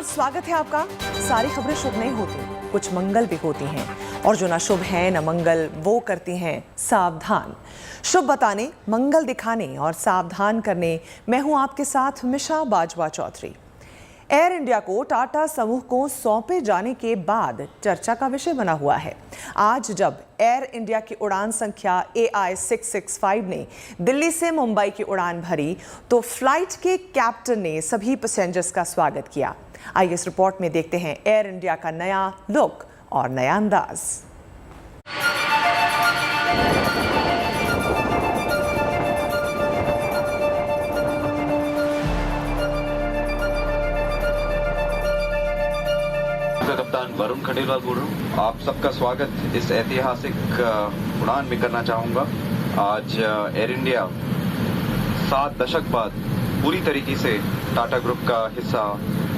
स्वागत है आपका। सारी खबरें शुभ नहीं होती, कुछ मंगल भी होती हैं, और जो ना शुभ है न मंगल वो करती हैं सावधान। शुभ बताने, मंगल दिखाने और सावधान करने मैं हूं आपके साथ मिशा बाजवा चौधरी। एयर इंडिया को टाटा समूह को सौंपे जाने के बाद चर्चा का विषय बना हुआ है। आज जब एयर इंडिया की उड़ान संख्या AI665 ने दिल्ली से मुंबई की उड़ान भरी तो फ्लाइट के कैप्टन ने सभी पैसेंजर्स का स्वागत किया। आइए इस रिपोर्ट में देखते हैं एयर इंडिया का नया लुक और नया अंदाज। कप्तान वरुण खंडेलवाल बोल रहा हूँ। आप सबका स्वागत इस ऐतिहासिक उड़ान में करना चाहूँगा। आज एयर इंडिया 7 दशक बाद पूरी तरीके से टाटा ग्रुप का हिस्सा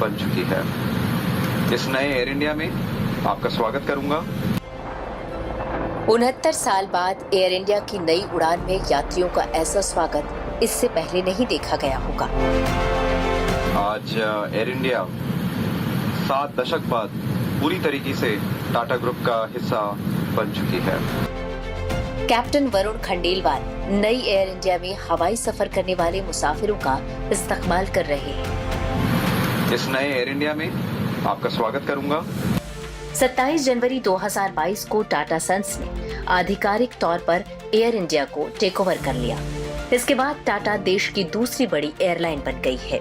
बन चुकी है। इस नए एयर इंडिया में आपका स्वागत करूँगा। 69 साल बाद एयर इंडिया की नई उड़ान में यात्रियों का ऐसा स्वागत इससे पहले नहीं देखा गया होगा। आज एयर इंडिया 7 दशक बाद पूरी तरीके से टाटा ग्रुप का हिस्सा बन चुकी है। कैप्टन वरुण खंडेलवाल नई एयर इंडिया में हवाई सफर करने वाले मुसाफिरों का इस्तकबाल कर रहे हैं। इस नए एयर इंडिया में आपका स्वागत करूंगा। 27 जनवरी 2022 को टाटा सन्स ने आधिकारिक तौर पर एयर इंडिया को टेक ओवर कर लिया। इसके बाद टाटा देश की दूसरी बड़ी एयरलाइन बन गई है।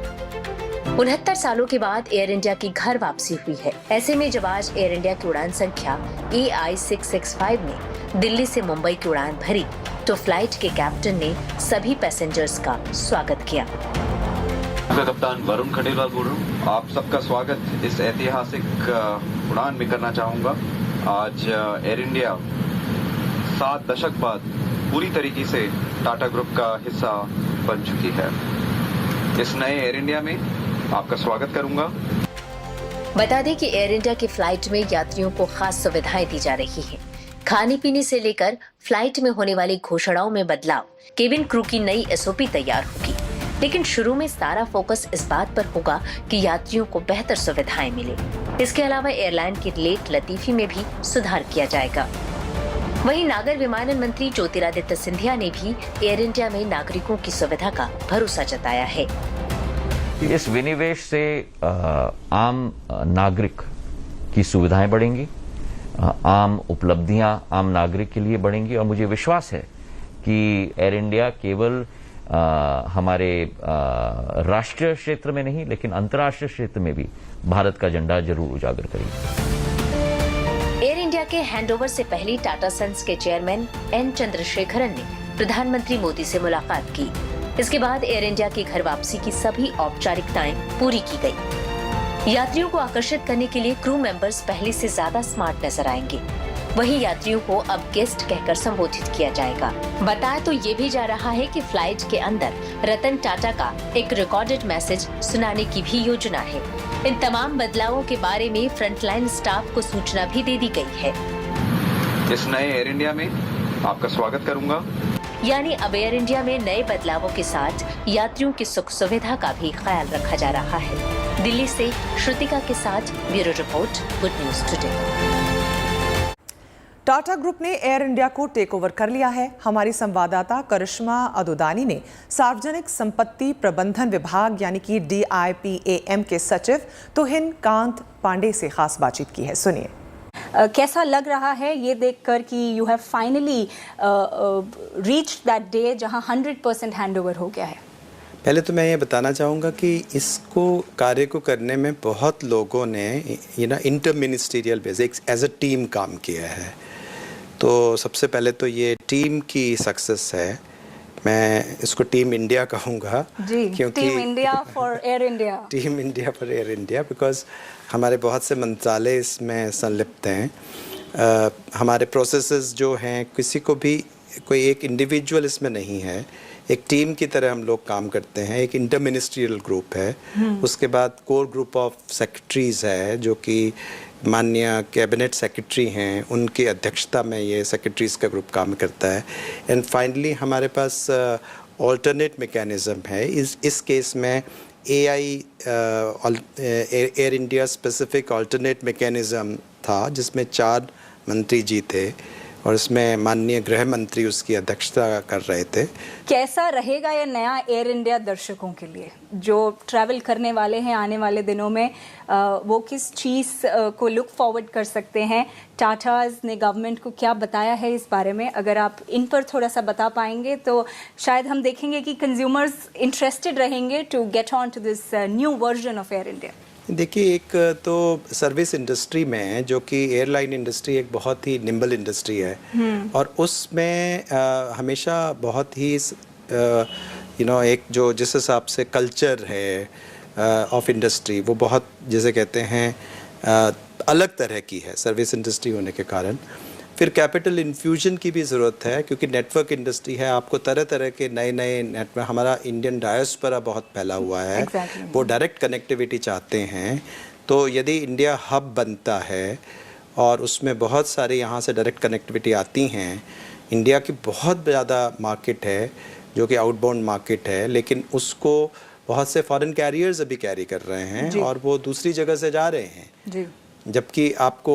69 सालों के बाद एयर इंडिया की घर वापसी हुई है। ऐसे में जब आज एयर इंडिया की उड़ान संख्या AI665 ने दिल्ली से मुंबई की उड़ान भरी तो फ्लाइट के कैप्टन ने सभी पैसेंजर्स का स्वागत किया। कप्तान वरुण खंडेलवाल बोल रहा हूँ। आप सबका स्वागत इस ऐतिहासिक उड़ान में करना चाहूँगा। आज एयर इंडिया 7 दशक बाद पूरी तरीके से टाटा ग्रुप का हिस्सा बन चुकी है। इस नए एयर इंडिया में आपका स्वागत करूंगा। बता दें कि एयर इंडिया की फ्लाइट में यात्रियों को खास सुविधाएं दी जा रही हैं। खाने पीने से लेकर फ्लाइट में होने वाली घोषणाओं में बदलाव, केबिन क्रू की नई SOP तैयार होगी। लेकिन शुरू में सारा फोकस इस बात पर होगा कि यात्रियों को बेहतर सुविधाएं मिले। इसके अलावा एयरलाइन की रेट लतीफी में भी सुधार किया जाएगा। वहीं नागर विमानन मंत्री ज्योतिरादित्य सिंधिया ने भी एयर इंडिया में नागरिकों की सुविधा का भरोसा जताया है। इस विनिवेश से आम नागरिक की सुविधाएं बढ़ेंगी, आम उपलब्धियां आम नागरिक के लिए बढ़ेंगी, और मुझे विश्वास है कि एयर इंडिया केवल हमारे राष्ट्रीय क्षेत्र में नहीं लेकिन अंतर्राष्ट्रीय क्षेत्र में भी भारत का झंडा जरूर उजागर करेगी। एयर इंडिया के हैंडओवर से पहले टाटा सन्स के चेयरमैन N चंद्रशेखरन ने प्रधानमंत्री मोदी से मुलाकात की। इसके बाद एयर इंडिया की घर वापसी की सभी औपचारिकताएं पूरी की गई। यात्रियों को आकर्षित करने के लिए क्रू मेंबर्स पहले से ज्यादा स्मार्ट नजर आएंगे। वहीं यात्रियों को अब गेस्ट कहकर संबोधित किया जाएगा। बताया तो ये भी जा रहा है कि फ्लाइट के अंदर रतन टाटा का एक रिकॉर्डेड मैसेज सुनाने की भी योजना है। इन तमाम बदलावों के बारे में फ्रंटलाइन स्टाफ को सूचना भी दे दी गई है। इस नए एयर इंडिया में आपका स्वागत करूंगा। यानी अब एयर इंडिया में नए बदलावों के साथ यात्रियों की सुख सुविधा का भी ख्याल रखा जा रहा है। दिल्ली से श्रुतिका के साथ bureau report, good news today. Tata group ने एयर इंडिया को टेक ओवर कर लिया है। हमारी संवाददाता करिश्मा अदुदानी ने सार्वजनिक संपत्ति प्रबंधन विभाग यानी कि DIPAM के सचिव तुहिन कांत पांडे से खास बातचीत की है। सुनिए। कैसा लग रहा है ये देखकर कि you have finally reached that day जहां 100% हैंडओवर हो गया है? पहले तो मैं ये बताना चाहूँगा कि इसको कार्य को करने में बहुत लोगों ने inter ministerial base as a team काम किया है। तो सबसे पहले तो ये टीम की सक्सेस है। मैं इसको टीम इंडिया कहूँगा क्योंकि team India for air India, team India for air India, because हमारे बहुत से मंत्रालय इसमें संलिप्त हैं। हमारे प्रोसेसेस जो हैं, किसी को भी कोई एक इंडिविजुअल इसमें नहीं है, एक टीम की तरह हम लोग काम करते हैं। एक इंटर मिनिस्ट्रियल ग्रुप है, उसके बाद कोर ग्रुप ऑफ सेक्रेटरीज है जो कि माननीय कैबिनेट सेक्रेटरी हैं, उनकी अध्यक्षता में ये सेक्रेटरीज का ग्रुप काम करता है। एंड फाइनली हमारे पास ऑल्टरनेट मैकेनिज़्म है। इस केस में air India specific alternate mechanism था, जिसमें 4 मंत्री जी थे और इसमें माननीय गृह मंत्री उसकी अध्यक्षता कर रहे थे। कैसा रहेगा ये नया एयर इंडिया दर्शकों के लिए जो ट्रैवल करने वाले हैं आने वाले दिनों में, वो किस चीज़ को लुक फॉरवर्ड कर सकते हैं? टाटाज़ ने गवर्नमेंट को क्या बताया है इस बारे में? अगर आप इन पर थोड़ा सा बता पाएंगे तो शायद हम देखेंगे कि कंज्यूमर्स इंटरेस्टेड रहेंगे to get on to this new version of Air India. देखिए, एक तो सर्विस इंडस्ट्री में, जो कि एयरलाइन इंडस्ट्री एक बहुत ही निम्बल इंडस्ट्री है और उसमें हमेशा बहुत ही एक जो जिस हिसाब से कल्चर है ऑफ इंडस्ट्री, वो बहुत जैसे कहते हैं अलग तरह की है सर्विस इंडस्ट्री होने के कारण। फिर कैपिटल इन्फ्यूजन की भी ज़रूरत है, क्योंकि नेटवर्क इंडस्ट्री है, आपको तरह तरह के नए नए नेटवर्क, हमारा इंडियन डायस्पोरा बहुत फैला हुआ है, वो डायरेक्ट कनेक्टिविटी चाहते हैं। तो यदि इंडिया हब बनता है और उसमें बहुत सारे यहाँ से डायरेक्ट कनेक्टिविटी आती हैं, इंडिया की बहुत ज़्यादा मार्केट है जो कि आउटबाउंड मार्केट है, लेकिन उसको बहुत से फॉरेन कैरियर्स अभी कैरी कर रहे हैं और वो दूसरी जगह से जा रहे हैं। जबकि आपको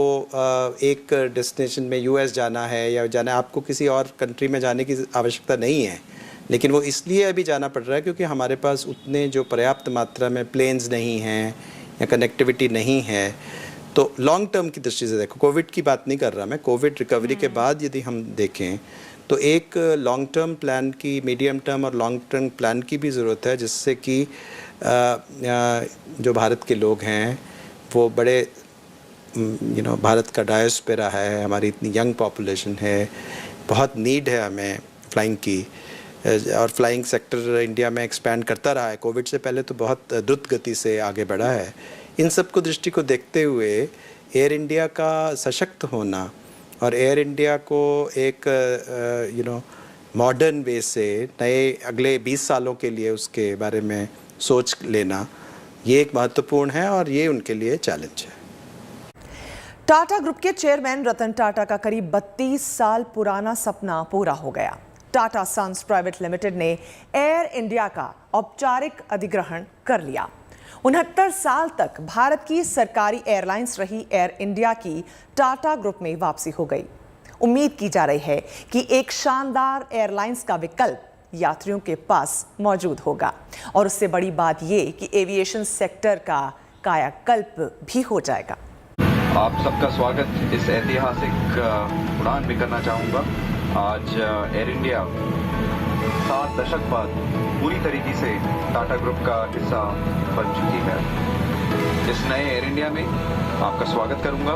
एक डेस्टिनेशन में यूएस जाना है या जाना है, आपको किसी और कंट्री में जाने की आवश्यकता नहीं है, लेकिन वो इसलिए अभी जाना पड़ रहा है क्योंकि हमारे पास उतने जो पर्याप्त मात्रा में प्लेन्स नहीं हैं या कनेक्टिविटी नहीं है। तो लॉन्ग टर्म की दृष्टि से देखो, कोविड की बात नहीं कर रहा मैं, कोविड रिकवरी के बाद यदि हम देखें तो एक लॉन्ग टर्म प्लान की, मीडियम टर्म और लॉन्ग टर्म प्लान की भी ज़रूरत है, जिससे कि जो भारत के लोग हैं वो बड़े भारत का डायस्पोरा है, हमारी इतनी यंग पॉपुलेशन है, बहुत नीड है हमें फ्लाइंग की, और फ्लाइंग सेक्टर इंडिया में एक्सपैंड करता रहा है, कोविड से पहले तो बहुत द्रुत गति से आगे बढ़ा है। इन सब को दृष्टि को देखते हुए एयर इंडिया का सशक्त होना और एयर इंडिया को एक मॉडर्न वे से नए अगले 20 सालों के लिए उसके बारे में सोच लेना, ये एक महत्वपूर्ण है और ये उनके लिए चैलेंज है। टाटा ग्रुप के चेयरमैन रतन टाटा का करीब 32 साल पुराना सपना पूरा हो गया। टाटा सन्स प्राइवेट लिमिटेड ने एयर इंडिया का औपचारिक अधिग्रहण कर लिया। 69 साल तक भारत की सरकारी एयरलाइंस रही एयर इंडिया की टाटा ग्रुप में वापसी हो गई। उम्मीद की जा रही है कि एक शानदार एयरलाइंस का विकल्प यात्रियों के पास मौजूद होगा और उससे बड़ी बात ये कि एविएशन सेक्टर का कायाकल्प भी हो जाएगा। आप सबका स्वागत इस ऐतिहासिक उड़ान में करना चाहूँगा। आज एयर इंडिया 7 दशक बाद पूरी तरीके से टाटा ग्रुप का हिस्सा बन चुकी है। इस नए एयर इंडिया में आपका स्वागत करूँगा।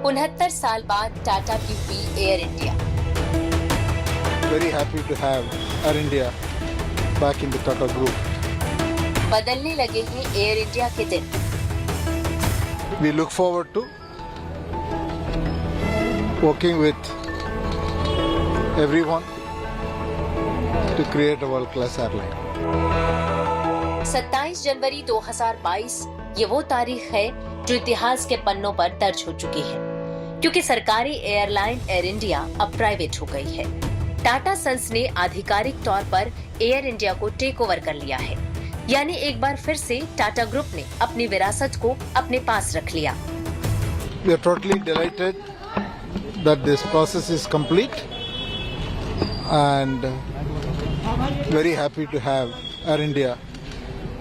69 साल बाद टाटा की हुई air India. Very happy to have Air India back in the Tata Group. बदलने लगे हैं एयर इंडिया के दिन। We look forward to working with everyone to create a world-class airline. 27 जनवरी 2022 ये वो तारीख है जो इतिहास के पन्नों पर दर्ज हो चुकी है, क्योंकि सरकारी एयरलाइन एयर इंडिया अब प्राइवेट हो गई है। टाटा सन्स ने आधिकारिक तौर पर एयर इंडिया को टेक ओवर कर लिया है, यानी एक बार फिर से टाटा ग्रुप ने अपनी विरासत को अपने पास रख लिया। We are totally delighted that this process is complete and very happy to have Air India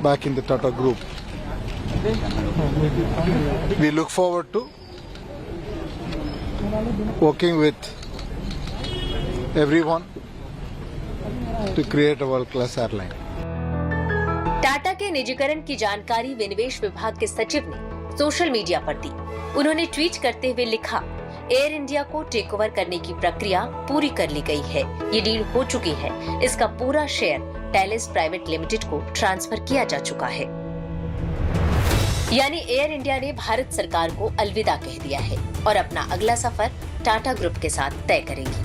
back in the Tata Group. We look forward to working with everyone to create a world-class airline. Tata के निजीकरण की जानकारी विनिवेश विभाग के सचिव ने social media पर दी। उन्होंने ट्वीट करते हुए लिखा, एयर इंडिया को टेक ओवर करने की प्रक्रिया पूरी कर ली गई है। ये डील हो चुकी है। इसका पूरा शेयर टैलिस प्राइवेट लिमिटेड को ट्रांसफर किया जा चुका है। यानी एयर इंडिया ने भारत सरकार को अलविदा कह दिया है और अपना अगला सफर टाटा ग्रुप के साथ तय करेगी।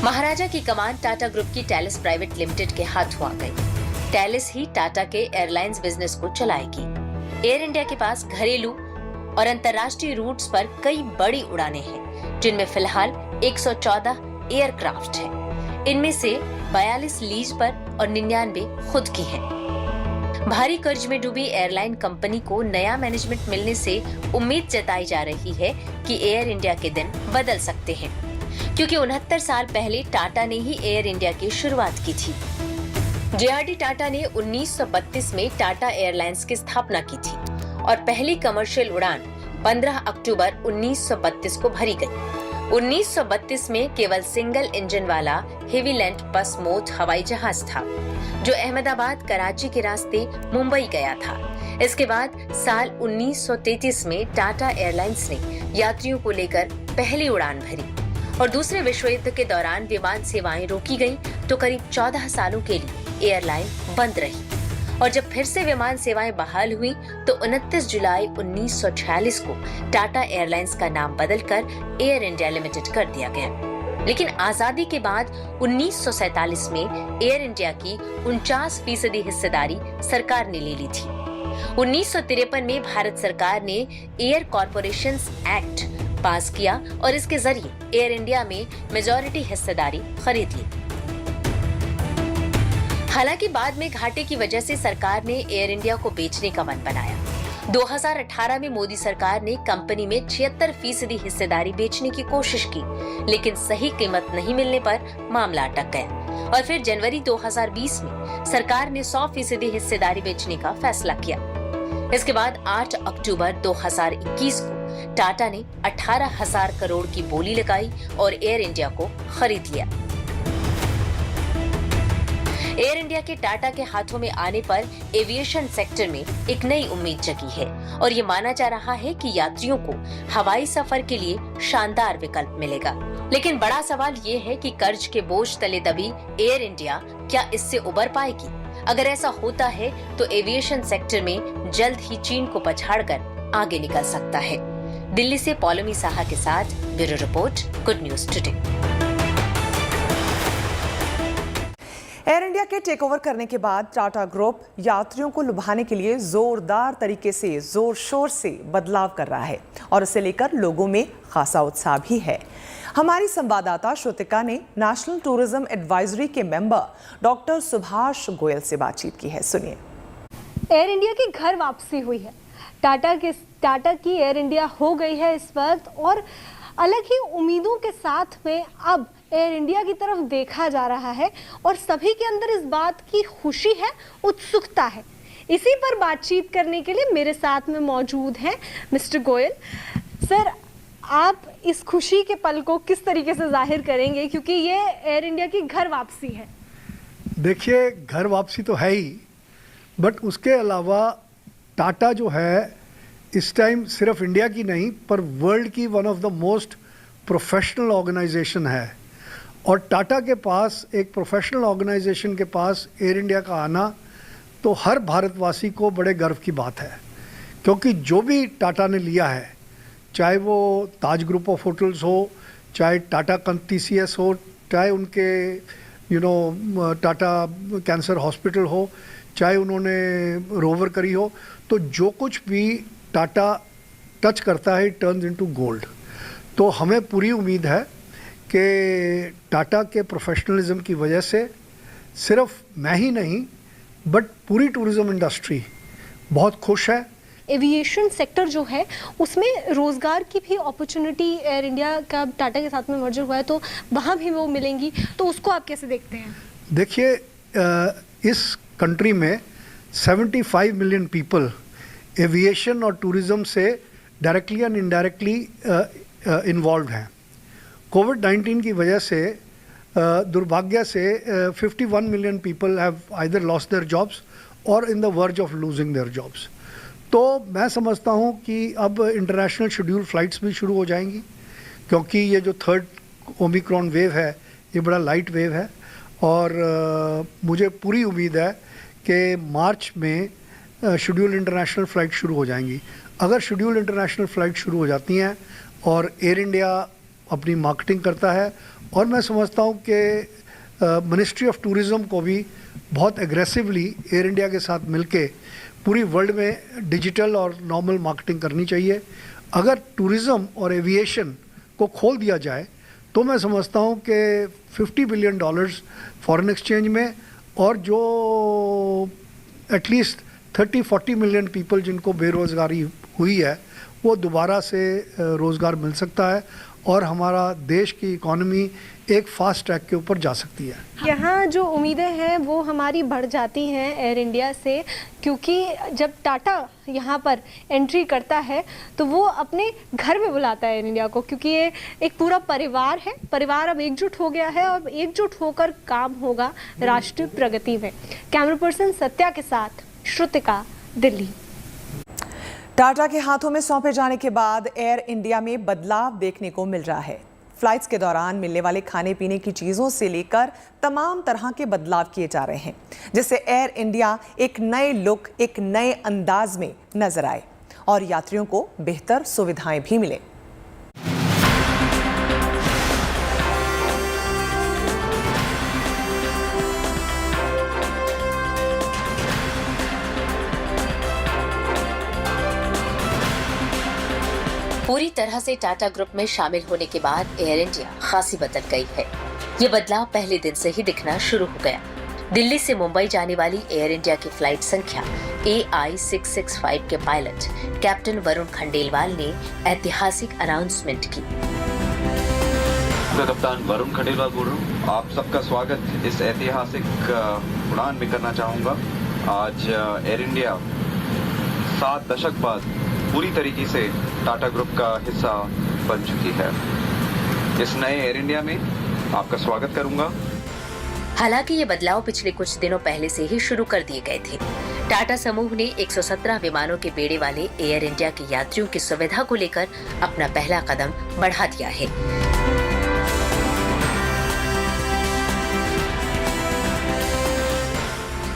महाराजा की कमान टाटा ग्रुप की टैलिस प्राइवेट लिमिटेड के हाथों आ गई। टैलिस ही टाटा के एयरलाइंस बिजनेस को चलाएगी। एयर इंडिया के पास घरेलू और अंतर्राष्ट्रीय रूट्स पर कई बड़ी उड़ानें हैं, जिनमें फिलहाल 114 एयरक्राफ्ट हैं। इनमें से 42 लीज पर और 99 खुद की हैं। भारी कर्ज में डूबी एयरलाइन कंपनी को नया मैनेजमेंट मिलने से उम्मीद जताई जा रही है कि एयर इंडिया के दिन बदल सकते हैं, क्योंकि 69 साल पहले टाटा ने ही एयर इंडिया की शुरुआत की थी। जेआरडी टाटा ने 1932 में टाटा एयरलाइंस की स्थापना की थी और पहली कमर्शियल उड़ान 15 अक्टूबर 1932 को भरी गई। 1932 में केवल सिंगल इंजन वाला हेवीलैंड बसमोथ हवाई जहाज था, जो अहमदाबाद कराची के रास्ते मुंबई गया था। इसके बाद साल 1933 में टाटा एयरलाइंस ने यात्रियों को लेकर पहली उड़ान भरी और दूसरे विश्व युद्ध के दौरान विमान सेवाएं रोकी गईं, तो करीब 14 सालों के लिए एयरलाइन बंद रही और जब फिर से विमान सेवाएं बहाल हुई तो 29 जुलाई 1946 को टाटा एयरलाइंस का नाम बदलकर एयर इंडिया लिमिटेड कर दिया गया। लेकिन आजादी के बाद 1947 में एयर इंडिया की 49% हिस्सेदारी सरकार ने ले ली थी। 1953 में भारत सरकार ने एयर कॉरपोरेशंस एक्ट पास किया और इसके जरिए एयर इंडिया में मेजॉरिटी हिस्सेदारी खरीद ली। हालांकि बाद में घाटे की वजह से सरकार ने एयर इंडिया को बेचने का मन बनाया। 2018 में मोदी सरकार ने कंपनी में 76% हिस्सेदारी बेचने की कोशिश की, लेकिन सही कीमत नहीं मिलने पर मामला अटक गया और फिर जनवरी 2020 में सरकार ने 100% हिस्सेदारी बेचने का फैसला किया। इसके बाद 8 अक्टूबर 2021 को टाटा ने 18,000 करोड़ की बोली लगाई और एयर इंडिया को खरीद लिया। एयर इंडिया के टाटा के हाथों में आने पर एविएशन सेक्टर में एक नई उम्मीद जगी है और ये माना जा रहा है कि यात्रियों को हवाई सफर के लिए शानदार विकल्प मिलेगा। लेकिन बड़ा सवाल ये है कि कर्ज के बोझ तले दबी एयर इंडिया क्या इससे उबर पाएगी? अगर ऐसा होता है तो एविएशन सेक्टर में जल्द ही चीन को पछाड़कर आगे निकल सकता है। दिल्ली से पौलमी साहा के साथ bureau report, good news today. Air India के टेक ओवर करने के बाद टाटा ग्रुप यात्रियों को लुभाने के लिए जोरदार तरीके से जोर शोर से बदलाव कर रहा है और इसे लेकर लोगों में खासा उत्साह भी है। हमारी संवाददाता श्रुतिका ने नेशनल टूरिज्म एडवाइजरी के मेंबर डॉक्टर सुभाष गोयल से बातचीत की है। सुनिए। एयर इंडिया की घर वापसी हुई है। टाटा की एयर इंडिया हो गई है इस वक्त और अलग ही उम्मीदों के साथ में अब एयर इंडिया की तरफ देखा जा रहा है और सभी के अंदर इस बात की खुशी है, उत्सुकता है। इसी पर बातचीत करने के लिए मेरे साथ में मौजूद हैं मिस्टर गोयल। सर, आप इस खुशी के पल को किस तरीके से जाहिर करेंगे, क्योंकि ये एयर इंडिया की घर वापसी है? देखिए, घर वापसी तो है ही, बट उसके अलावा टाटा जो है इस टाइम सिर्फ इंडिया की नहीं पर वर्ल्ड की one of the most professional organisation है और टाटा के पास, एक प्रोफेशनल ऑर्गेनाइजेशन के पास एयर इंडिया का आना तो हर भारतवासी को बड़े गर्व की बात है, क्योंकि जो भी टाटा ने लिया है, चाहे वो ताज ग्रुप ऑफ होटल्स हो, चाहे टाटा TCS हो, चाहे उनके टाटा कैंसर हॉस्पिटल हो, चाहे उन्होंने रोवर करी हो, तो जो कुछ भी टाटा टच करता है टर्न्स इनटू गोल्ड। तो हमें पूरी उम्मीद है कि टाटा के प्रोफेशनलिज्म की वजह से सिर्फ मैं ही नहीं बट पूरी टूरिज्म इंडस्ट्री बहुत खुश है। एविएशन सेक्टर जो है उसमें रोजगार की भी अपॉर्चुनिटी एयर इंडिया का टाटा के साथ में मर्जर हुआ है, तो वहाँ भी वो मिलेंगी, तो उसको आप कैसे देखते हैं? देखिए, इस कंट्री में 75 मिलियन पीपल एविएशन और टूरिज्म से डायरेक्टली एंड इनडायरेक्टली इन्वॉल्व हैं। कोविड-19 की वजह से दुर्भाग्य से 51 million people have either lost their jobs और in the verge of losing their jobs. तो मैं समझता हूँ कि अब इंटरनेशनल शेड्यूल फ्लाइट्स भी शुरू हो जाएंगी, क्योंकि ये जो थर्ड ओमिक्रॉन वेव है ये बड़ा लाइट वेव है और मुझे पूरी उम्मीद है कि मार्च में शेड्यूल इंटरनेशनल फ़्लाइट शुरू हो जाएंगी। अगर शेड्यूल इंटरनेशनल फ़्लाइट शुरू हो जाती हैं और एयर इंडिया अपनी मार्केटिंग करता है, और मैं समझता हूँ कि मिनिस्ट्री ऑफ टूरिज़्म को भी बहुत एग्रेसिवली एयर इंडिया के साथ मिलके पूरी वर्ल्ड में डिजिटल और नॉर्मल मार्केटिंग करनी चाहिए। अगर टूरिज़्म और एविएशन को खोल दिया जाए तो मैं समझता हूँ कि $50 बिलियन फॉरेन एक्सचेंज में, और जो एटलीस्ट 30-40 मिलियन पीपल जिनको बेरोज़गारी हुई है वो दोबारा से रोज़गार मिल सकता है और हमारा देश की इकॉनमी एक फास्ट ट्रैक के ऊपर जा सकती है। यहाँ जो उम्मीदें हैं वो हमारी बढ़ जाती हैं एयर इंडिया से, क्योंकि जब टाटा यहाँ पर एंट्री करता है तो वो अपने घर में बुलाता है एयर इंडिया को, क्योंकि ये एक पूरा परिवार है। परिवार अब एकजुट हो गया है और एकजुट होकर काम होगा राष्ट्रीय प्रगति में। कैमरा पर्सन सत्या के साथ श्रुतिका, दिल्ली। टाटा के हाथों में सौंपे जाने के बाद एयर इंडिया में बदलाव देखने को मिल रहा है। फ्लाइट्स के दौरान मिलने वाले खाने पीने की चीज़ों से लेकर तमाम तरह के बदलाव किए जा रहे हैं, जिससे एयर इंडिया एक नए लुक, एक नए अंदाज में नजर आए और यात्रियों को बेहतर सुविधाएं भी मिले। पूरी तरह से टाटा ग्रुप में शामिल होने के बाद एयर इंडिया खासी बदल गई है। ये बदलाव पहले दिन से ही दिखना शुरू हो गया। दिल्ली से मुंबई जाने वाली एयर इंडिया की फ्लाइट संख्या AI665 के पायलट कैप्टन वरुण खंडेलवाल ने ऐतिहासिक अनाउंसमेंट की। मैं कप्तान वरुण खंडेलवाल बोल रहा हूँ। आप सबका स्वागत इस ऐतिहासिक उड़ान में करना चाहूँगा। आज एयर इंडिया 7 दशक बाद पूरी तरीके से टाटा ग्रुप का हिस्सा बन चुकी है। इस नए एयर इंडिया में आपका स्वागत करूंगा। हालांकि ये बदलाव पिछले कुछ दिनों पहले से ही शुरू कर दिए गए थे। टाटा समूह ने 117 विमानों के बेड़े वाले एयर इंडिया के यात्रियों की सुविधा को लेकर अपना पहला कदम बढ़ा दिया है।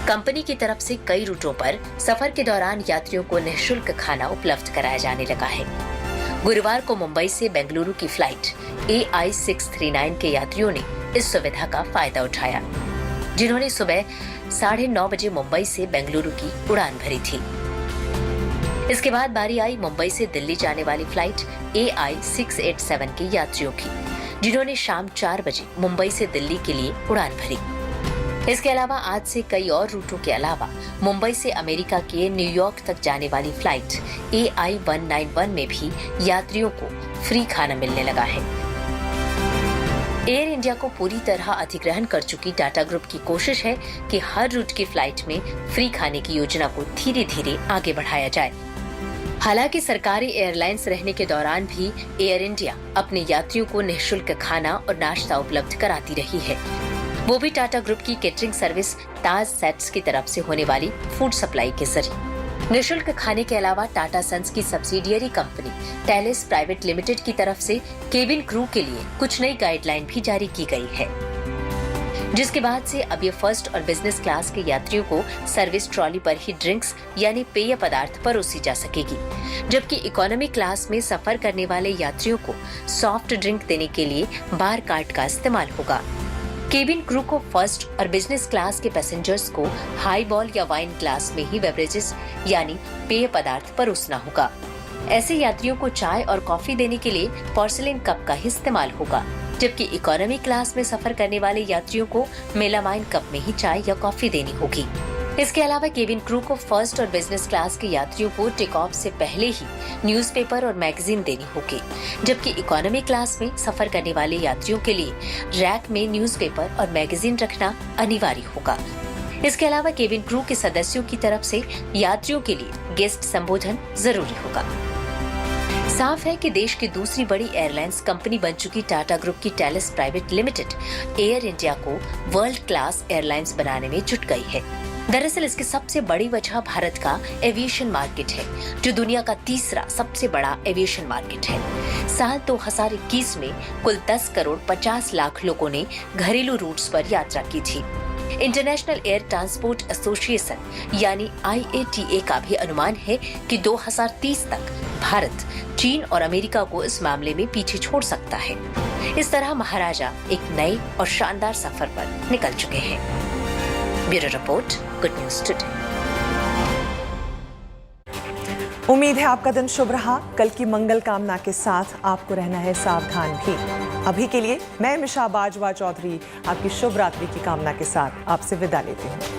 कंपनी की तरफ से कई रूटों पर सफर के दौरान यात्रियों को निःशुल्क खाना उपलब्ध कराया जाने लगा है। गुरुवार को मुंबई से बेंगलुरु की फ्लाइट AI639 के यात्रियों ने इस सुविधा का फायदा उठाया, जिन्होंने सुबह 9:30 बजे मुंबई से बेंगलुरु की उड़ान भरी थी। इसके बाद बारी आई मुंबई से दिल्ली जाने वाली फ्लाइट AI687 के यात्रियों की, जिन्होंने शाम 4 बजे मुंबई से दिल्ली के लिए उड़ान भरी। इसके अलावा आज से कई और रूटों के अलावा मुंबई से अमेरिका के न्यूयॉर्क तक जाने वाली फ्लाइट AI191 में भी यात्रियों को फ्री खाना मिलने लगा है। एयर इंडिया को पूरी तरह अधिग्रहण कर चुकी टाटा ग्रुप की कोशिश है कि हर रूट की फ्लाइट में फ्री खाने की योजना को धीरे धीरे आगे बढ़ाया जाए। हालांकि सरकारी एयरलाइंस रहने के दौरान भी एयर इंडिया अपने यात्रियों को निःशुल्क खाना और नाश्ता उपलब्ध कराती रही है, वो भी टाटा ग्रुप की केटरिंग सर्विस ताज सेट्स की तरफ से होने वाली फूड सप्लाई के जरिए। निःशुल्क खाने के अलावा टाटा सन्स की subsidiary company Tellis private limited की तरफ से केबिन क्रू के लिए कुछ नई गाइडलाइन भी जारी की गई है, जिसके बाद से अब ये फर्स्ट और बिजनेस क्लास के यात्रियों को सर्विस ट्रॉली पर ही ड्रिंक्स यानी पेय पदार्थ परोसी जा सकेगी, जबकि इकोनॉमी क्लास में सफर करने वाले यात्रियों को सॉफ्ट ड्रिंक देने के लिए बार कार्ड का इस्तेमाल होगा। केबिन क्रू को फर्स्ट और बिजनेस क्लास के पैसेंजर्स को हाई बॉल या वाइन ग्लास में ही बेवरेजेस यानी पेय पदार्थ परोसना होगा। ऐसे यात्रियों को चाय और कॉफी देने के लिए पोर्सिलेन कप का ही इस्तेमाल होगा, जबकि इकोनॉमी क्लास में सफर करने वाले यात्रियों को मेलामाइन कप में ही चाय या कॉफी देनी होगी। इसके अलावा केबिन क्रू को फर्स्ट और बिजनेस क्लास के यात्रियों को टेक ऑफ से पहले ही न्यूज़पेपर और मैगजीन देनी होगी, जबकि इकोनॉमी क्लास में सफर करने वाले यात्रियों के लिए रैक में न्यूज़पेपर और मैगजीन रखना अनिवार्य होगा। इसके अलावा केबिन क्रू के सदस्यों की तरफ से यात्रियों के लिए गेस्ट संबोधन जरूरी होगा। साफ है कि देश की दूसरी बड़ी एयरलाइंस कंपनी बन चुकी टाटा ग्रुप की Tellis private limited air India को वर्ल्ड क्लास एयरलाइंस बनाने में जुट गई है। दरअसल इसकी सबसे बड़ी वजह भारत का एविएशन मार्केट है, जो दुनिया का तीसरा सबसे बड़ा एविएशन मार्केट है। साल 2021 में कुल 10 करोड़ 50 लाख लोगों ने घरेलू रूट्स पर यात्रा की थी। इंटरनेशनल एयर ट्रांसपोर्ट एसोसिएशन यानी IATA का भी अनुमान है कि 2030 तक भारत चीन और अमेरिका को इस मामले में पीछे छोड़ सकता है। इस तरह महाराजा एक नए और शानदार सफर पर निकल चुके हैं। Bureau report, good news today. उम्मीद है आपका दिन शुभ रहा। कल की मंगल कामना के साथ आपको रहना है सावधान भी। अभी के लिए मैं मिशा बाजवा चौधरी आपकी शुभ रात्रि की कामना के साथ आपसे विदा लेती हूँ।